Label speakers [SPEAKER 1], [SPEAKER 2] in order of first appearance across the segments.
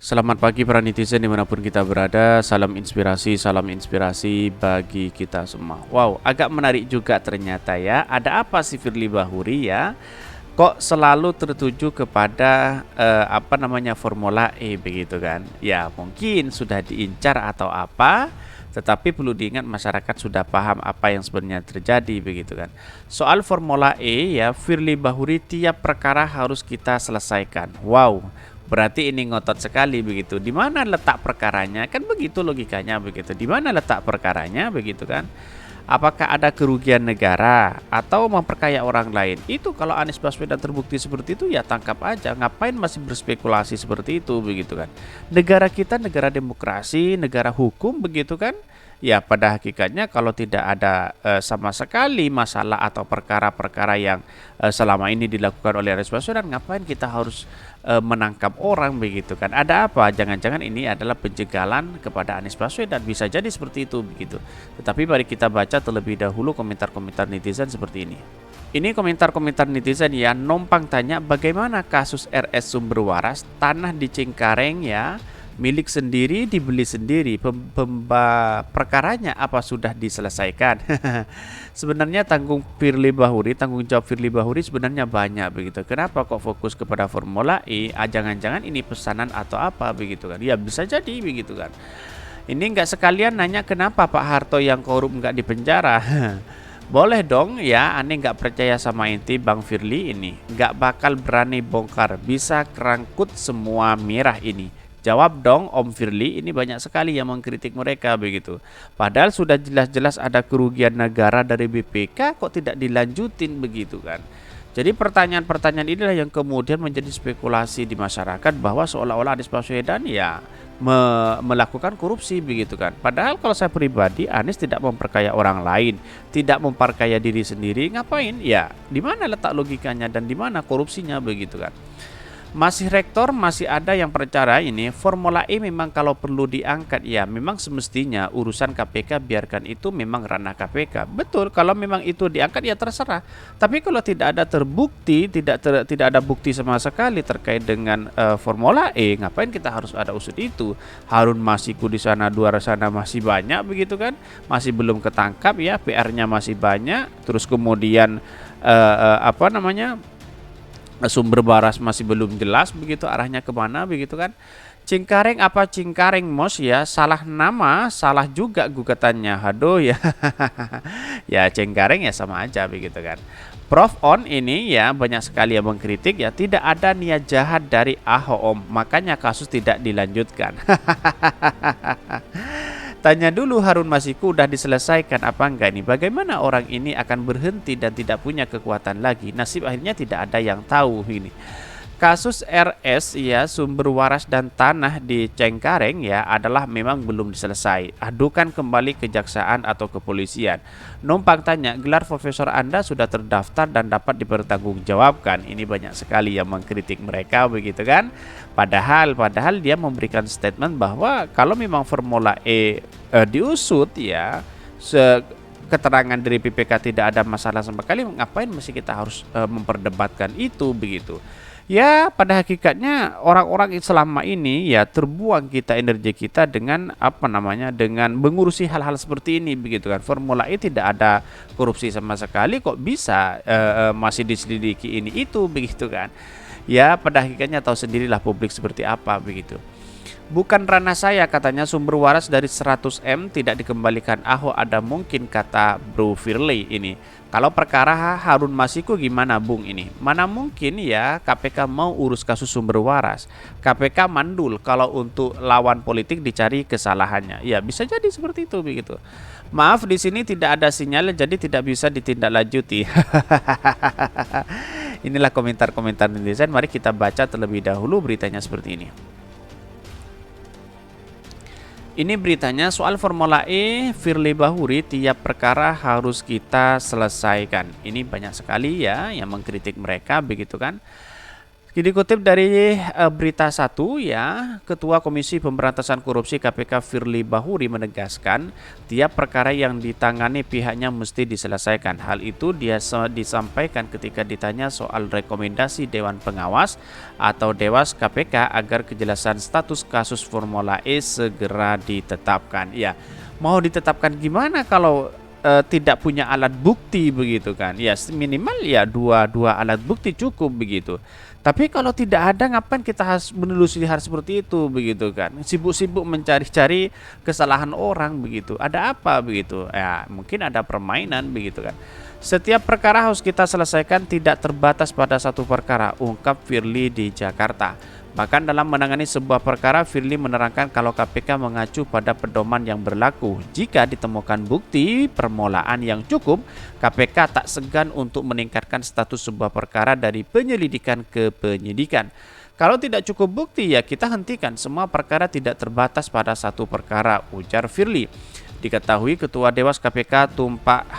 [SPEAKER 1] Selamat pagi para netizen dimanapun kita berada. Salam inspirasi bagi kita semua. Wow, agak menarik juga ternyata ya. Ada apa sih Firly Bahuri ya? Kok selalu tertuju kepada Formula E begitu kan? Ya mungkin sudah diincar atau apa. Tetapi perlu diingat masyarakat sudah paham apa yang sebenarnya terjadi begitu kan. Soal Formula E ya, Firly Bahuri tiap perkara harus kita selesaikan. Wow, berarti ini ngotot sekali begitu. Di mana letak perkaranya? Kan begitu logikanya begitu. Di mana letak perkaranya begitu kan? Apakah ada kerugian negara atau memperkaya orang lain? Itu kalau Anies Baswedan terbukti seperti itu ya tangkap aja. Ngapain masih berspekulasi seperti itu begitu kan? Negara kita negara demokrasi, negara hukum begitu kan? Ya pada hakikatnya kalau tidak ada sama sekali masalah atau perkara-perkara yang selama ini dilakukan oleh Anies Baswedan, ngapain kita harus menangkap orang begitu kan? Ada apa? Jangan-jangan ini adalah penjagalan kepada Anies Baswedan, bisa jadi seperti itu begitu. Tetapi mari kita baca terlebih dahulu komentar-komentar netizen seperti ini. Ini komentar-komentar netizen ya, Nompang tanya bagaimana kasus RS Sumber Waras, tanah di Cengkareng ya, milik sendiri dibeli sendiri, perkaranya apa sudah diselesaikan? Sebenarnya tanggung jawab Firly Bahuri sebenarnya banyak begitu. Kenapa kok fokus kepada Formula E? Jangan-jangan ini pesanan atau apa begitu kan? Ya bisa jadi begitu kan. Ini nggak sekalian nanya kenapa Pak Harto yang korup nggak dipenjara? Boleh dong ya, aneh nggak percaya sama inti Bang Firly ini. Nggak bakal berani bongkar, bisa kerangkut semua mirah ini. Jawab dong Om Firly, ini banyak sekali yang mengkritik mereka begitu. Padahal sudah jelas-jelas ada kerugian negara dari BPK, kok tidak dilanjutin begitu kan. Jadi pertanyaan-pertanyaan inilah yang kemudian menjadi spekulasi di masyarakat bahwa seolah-olah Anies Baswedan ya melakukan korupsi begitu kan. Padahal kalau saya pribadi, Anies tidak memperkaya orang lain, tidak memperkaya diri sendiri, ngapain? Ya, di mana letak logikanya dan di mana korupsinya begitu kan. Masih rektor, masih ada yang percaya ini Formula E memang kalau perlu diangkat ya memang semestinya urusan KPK biarkan itu memang ranah KPK. Betul, kalau memang itu diangkat ya terserah. Tapi kalau tidak ada terbukti, tidak ada bukti sama sekali terkait dengan Formula E, ngapain kita harus ada usut itu? Harun Masiku di sana, dua sana masih banyak begitu kan? Masih belum ketangkap ya, PR-nya masih banyak. Terus kemudian sumber waras masih belum jelas begitu arahnya kemana begitu kan. Cengkareng apa Cengkareng Mos ya, salah nama salah juga gugatannya, aduh ya. Ya Cengkareng ya sama aja begitu kan. Prof On ini ya banyak sekali yang mengkritik ya, tidak ada niat jahat dari Ahok Om, makanya kasus tidak dilanjutkan. Tanya dulu Harun Masiku udah diselesaikan apa enggak nih? Bagaimana orang ini akan berhenti dan tidak punya kekuatan lagi? Nasib akhirnya tidak ada yang tahu ini. Kasus RS ya, sumber waras dan tanah di Cengkareng ya adalah memang belum diselesai. Adukan kembali kejaksaan atau kepolisian. Numpang tanya, gelar profesor Anda sudah terdaftar dan dapat dipertanggungjawabkan. Ini banyak sekali yang mengkritik mereka begitu kan. Padahal dia memberikan statement bahwa kalau memang Formula E diusut ya, keterangan dari PPK tidak ada masalah sama sekali, ngapain masih kita harus memperdebatkan itu begitu. Ya pada hakikatnya orang-orang selama ini ya terbuang kita energi kita dengan dengan mengurusi hal-hal seperti ini begitu kan. Formula E tidak ada korupsi sama sekali, kok bisa masih diselidiki ini itu begitu kan. Ya pada hakikatnya tahu sendirilah publik seperti apa begitu. Bukan ranah saya katanya, sumber waras dari 100M tidak dikembalikan Ahok ada mungkin, kata Bro Firly ini. Kalau perkara Harun Masiku gimana Bung ini? Mana mungkin ya KPK mau urus kasus sumber waras. KPK mandul kalau untuk lawan politik dicari kesalahannya. Ya bisa jadi seperti itu begitu. Maaf di sini tidak ada sinyal jadi tidak bisa ditindaklanjuti. Inilah komentar-komentar netizen. Mari kita baca terlebih dahulu beritanya seperti ini. Ini beritanya soal Formula E, Firly Bahuri tiap perkara harus kita selesaikan. Ini banyak sekali ya yang mengkritik mereka begitu kan. Dikutip dari berita satu ya, Ketua Komisi Pemberantasan Korupsi KPK Firly Bahuri menegaskan tiap perkara yang ditangani pihaknya mesti diselesaikan. Hal itu dia disampaikan ketika ditanya soal rekomendasi Dewan Pengawas atau Dewas KPK agar kejelasan status kasus Formula E segera ditetapkan. Ya, mau ditetapkan gimana kalau tidak punya alat bukti begitu kan? Ya minimal ya dua alat bukti cukup begitu. Tapi kalau tidak ada, ngapain kita harus menelusuri hal seperti itu begitu kan? Sibuk-sibuk mencari-cari kesalahan orang begitu. Ada apa begitu? Ya mungkin ada permainan begitu kan. Setiap perkara harus kita selesaikan, tidak terbatas pada satu perkara, ungkap Firly di Jakarta. Bahkan dalam menangani sebuah perkara, Firly menerangkan kalau KPK mengacu pada pedoman yang berlaku. Jika ditemukan bukti permulaan yang cukup, KPK tak segan untuk meningkatkan status sebuah perkara dari penyelidikan ke penyidikan. Kalau tidak cukup bukti ya kita hentikan, semua perkara tidak terbatas pada satu perkara, ujar Firly. Diketahui Ketua Dewas KPK Tumpak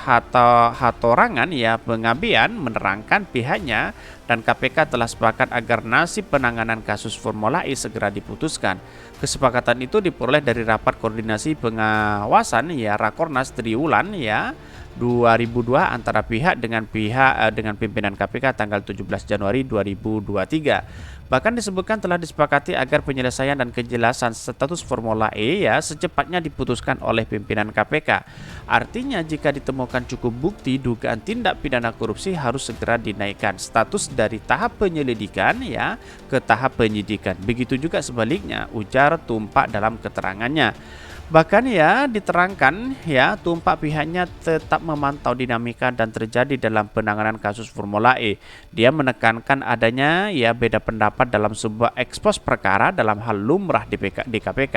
[SPEAKER 1] Hatorangan ya Pengabean menerangkan pihaknya dan KPK telah sepakat agar nasib penanganan kasus Formula E segera diputuskan. Kesepakatan itu diperoleh dari rapat koordinasi pengawasan ya Rakornas Triwulan ya 2002 antara pihak dengan pimpinan KPK tanggal 17 Januari 2023. Bahkan disebutkan telah disepakati agar penyelesaian dan kejelasan status Formula E ya secepatnya diputuskan oleh pimpinan KPK. Artinya jika ditemukan cukup bukti dugaan tindak pidana korupsi harus segera dinaikkan status dari tahap penyelidikan ya ke tahap penyidikan. Begitu juga sebaliknya, ujar Tumpak dalam keterangannya. Bahkan ya diterangkan ya Tumpak pihaknya tetap memantau dinamika dan terjadi dalam penanganan kasus Formula E. Dia menekankan adanya ya beda pendapat dalam sebuah ekspos perkara dalam hal lumrah di KPK.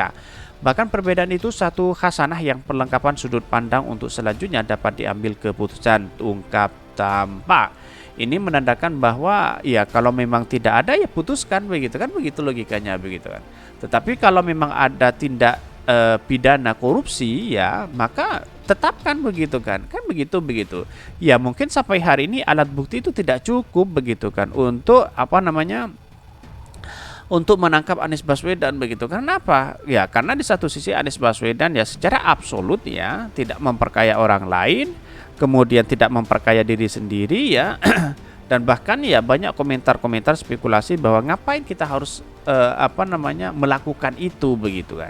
[SPEAKER 1] Bahkan perbedaan itu satu khasanah yang perlengkapan sudut pandang untuk selanjutnya dapat diambil keputusan, ungkap Tumpak. Ini menandakan bahwa ya kalau memang tidak ada ya putuskan begitu kan, begitu logikanya begitu kan. Tetapi kalau memang ada tindak pidana korupsi ya maka tetapkan begitu kan begitu ya. Mungkin sampai hari ini alat bukti itu tidak cukup begitu kan untuk untuk menangkap Anies Baswedan begitu. Kenapa? Ya karena di satu sisi Anies Baswedan ya secara absolut ya tidak memperkaya orang lain, kemudian tidak memperkaya diri sendiri ya dan bahkan ya banyak komentar-komentar spekulasi bahwa ngapain kita harus melakukan itu begitu kan.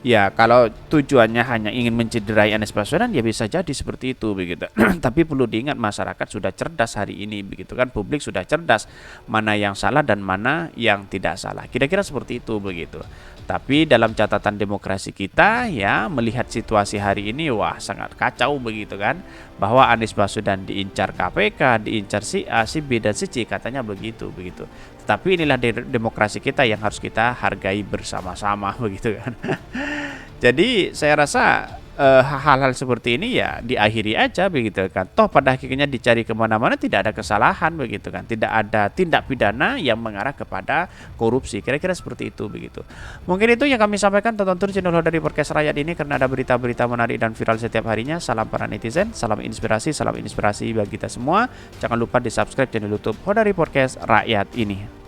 [SPEAKER 1] Ya kalau tujuannya hanya ingin mencederai Anies Baswedan ya bisa jadi seperti itu begitu. Tapi perlu diingat masyarakat sudah cerdas hari ini begitu kan, publik sudah cerdas mana yang salah dan mana yang tidak salah. Kira-kira seperti itu begitu. Tapi dalam catatan demokrasi kita ya melihat situasi hari ini wah sangat kacau begitu kan, bahwa Anies Baswedan diincar KPK, diincar si A, si B dan si C katanya begitu. Tetapi inilah demokrasi kita yang harus kita hargai bersama-sama begitu kan. Jadi saya rasa hal-hal seperti ini ya diakhiri aja begitu kan. Toh pada akhirnya dicari kemana-mana tidak ada kesalahan begitu kan. Tidak ada tindak pidana yang mengarah kepada korupsi. Kira-kira seperti itu begitu. Mungkin itu yang kami sampaikan. Tonton terus channel dari Podcast Rakyat ini karena ada berita-berita menarik dan viral setiap harinya. Salam para netizen, salam inspirasi bagi kita semua. Jangan lupa di subscribe channel YouTube Hodari Podcast Rakyat ini.